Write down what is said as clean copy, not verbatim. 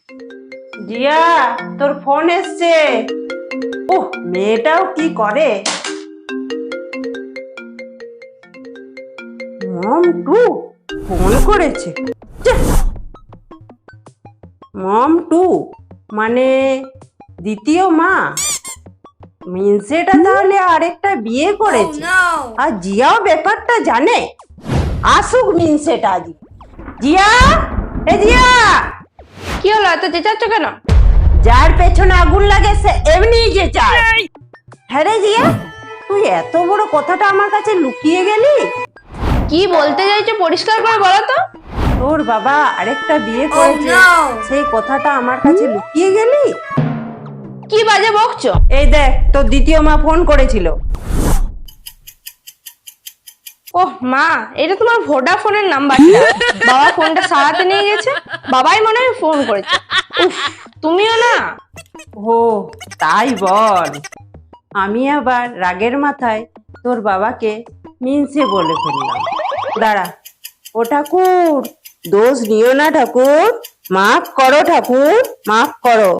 জিয়া, তোর ফোন এসছে। ওহ, মেয়েটাও কি করে। মম টু ফোন করেছে। মম টু মানে দ্বিতীয় মা। মিনসেটা তাহলে আরেকটা বিয়ে করেছে। আর জিয়াও ব্যাপারটা জানে। আসুক মিনসেটা আজ। জিয়া, এ জিয়া, কি হলো, এত চেঁচাচ্ছ কেন? যার পেছনে আগুন লাগে সে এমনি যে চায়। হ্যাঁ রে জিয়া, তুই এত বড় কথাটা আমার কাছে লুকিয়ে গেলি। কি বলতে চাইছো পরিষ্কার করে বলো তো। তোর বাবা আরেকটা বিয়ে করেছে, সেই কথাটা আমার কাছে লুকিয়ে গেলি। কি বাজে বকছো? এই দেখ, তোর দ্বিতীয় মা ফোন করেছিল। ওহ মা, এটা তোমার ভোডাফোনের নাম্বারটা। বাবা ফোনটা সারাতে নিয়ে গেছে, বাবাই মনে হয় ফোন করেছে। উফ, তুমিও না। ও তাই বল। আমি আবার রাগের মাথায় তোর বাবাকে মিনসে বলে ফেললাম। দাঁড়া, ও ঠাকুর, দোষ নিও না ঠাকুর, মাফ করো ঠাকুর, মাফ করো।